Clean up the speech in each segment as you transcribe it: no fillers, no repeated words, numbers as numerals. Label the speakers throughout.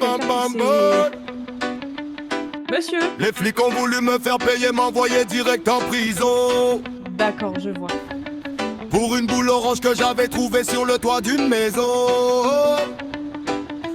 Speaker 1: quelqu'un qui s'est... Monsieur.
Speaker 2: Les flics ont voulu me faire payer, m'envoyer direct en prison.
Speaker 1: D'accord, je vois.
Speaker 2: Pour une boule orange que j'avais trouvée sur le toit d'une maison.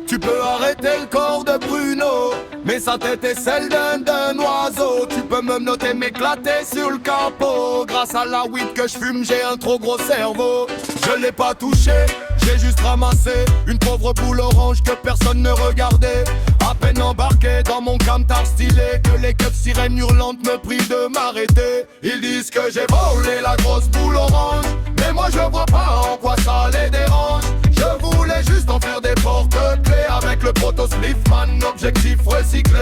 Speaker 2: Tu peux arrêter le corps de Bruno, mais sa tête est celle d'un oiseau. Tu peux me noter, m'éclater sur le capot. Grâce à la weed que je fume, j'ai un trop gros cerveau. Je l'ai pas touché, j'ai juste ramassé une pauvre boule orange que personne ne regardait. À peine embarqué dans mon camtar stylé, que les keufs sirènes hurlantes me prient de m'arrêter. Ils disent que j'ai volé la grosse boule orange, mais moi je vois pas en quoi ça les dérange. Je voulais juste en faire des porte-clés avec le proto Spliffman, objectif recyclé.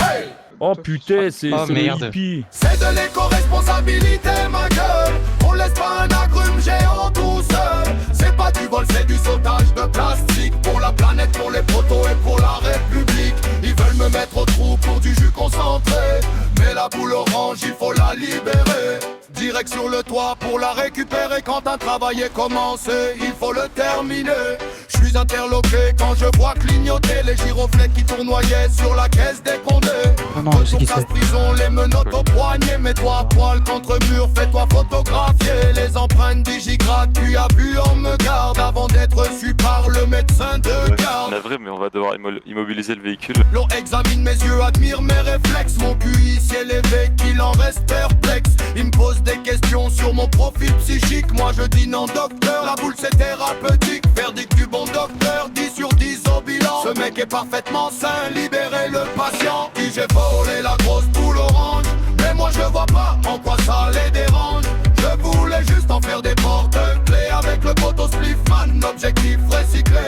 Speaker 2: Hey!
Speaker 3: Oh putain, c'est le
Speaker 4: merde.
Speaker 3: hippie.
Speaker 2: C'est de l'éco-responsabilité, ma gueule. On laisse pas un agrume géant tout seul. C'est pas du vol, c'est du sautage de plastique. Pour la planète, pour les poteaux et pour la République. Ils veulent me mettre au trou pour du jus concentré, mais la boule orange, il faut la libérer. Direct sur le toit pour la récupérer. Quand un travail est commencé, il faut le terminer. Je suis interloqué quand je vois clignoter les giroflets qui tournoyaient sur la caisse des condés. Retour casse prison, les menottes au poignet. Mets-toi à poil contre mur, fais-toi photographier. Les empreintes digigrates, tu as vu, on me garde avant d'être su par le médecin de garde.
Speaker 5: Navré, mais on va devoir immobiliser le véhicule.
Speaker 2: L'on examine mes yeux, admire mes réflexes. Mon QI si élevé qu'il en reste perplexe. Il me pose des questions sur mon profil psychique. Moi je dis non docteur, la boule c'est thérapeutique. Verdict du bon docteur, 10 sur 10 au bilan. Ce mec est parfaitement sain, libérez le patient. Qui j'ai volé la grosse boule orange, mais moi je vois pas en quoi ça les dérange. Je voulais juste en faire des porte-clés avec le poteau Spliffman, objectif recyclé.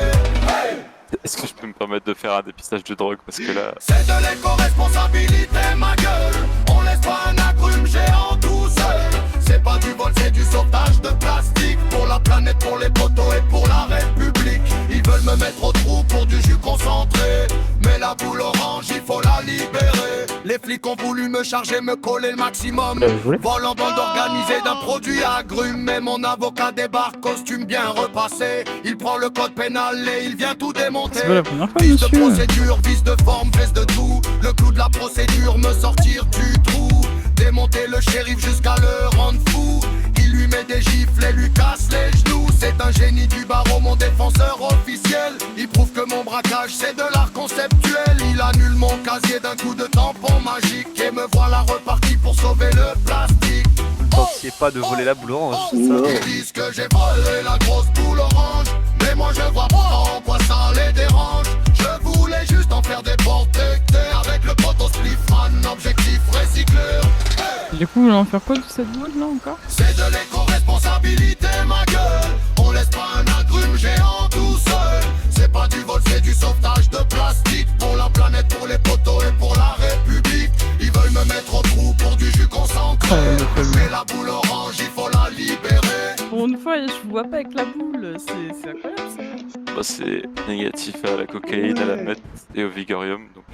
Speaker 2: Hey!
Speaker 5: Est-ce que je peux me permettre de faire un dépistage de drogue parce que là...
Speaker 2: C'est de l'éco-responsabilité, ma gueule. On laisse pas un agrume géant tout seul. C'est pas du vol, c'est du sauvetage de plastique. Pour la planète, pour les poteaux et pour la République. Ils veulent me mettre au trou pour du jus concentré, mais la boule orange, il faut la libérer. Les flics ont voulu me charger, me coller le maximum. Vol en bande organisée d'un produit agrume. Mais mon avocat débarque, costume bien repassé. Il prend le code pénal et il vient tout démonter.
Speaker 6: C'est pas la première fois,
Speaker 2: Vice de
Speaker 6: monsieur.
Speaker 2: procédure, vice de forme, baisse de tout. Le clou de la procédure, me sortir du trou. Démonter le shérif jusqu'à le rendre fou. Il lui met des gifles et lui casse les genoux. C'est un génie du barreau, mon défenseur officiel. Il prouve que mon braquage c'est de l'art conceptuel. Il annule mon casier d'un coup de tampon magique. Et me voilà reparti pour sauver le plastique.
Speaker 7: Vous ne pensiez pas de voler la boule orange, c'est ça?
Speaker 2: Ils disent que j'ai volé la grosse boule orange, mais moi je vois pas en quoi ça les dérange. Je voulais juste en faire des porte-clés avec le poteau Spliffman, objectif recyclé. Hey!
Speaker 6: Du coup, on va en faire quoi de cette boule là encore?
Speaker 2: C'est de l'éco-responsabilité, ma gueule. On laisse pas un agrume géant tout seul. C'est pas du vol, c'est du sauvetage de plastique. Pour la planète, pour les poteaux et pour la République. Ils veulent me mettre au trou pour du jus concentré, mais la boule orange, il faut la libérer.
Speaker 1: Pour une fois, je vois pas avec la boule. C'est incroyable ça.
Speaker 5: Bah, c'est négatif à la cocaïne, à la meth et au vigorium, donc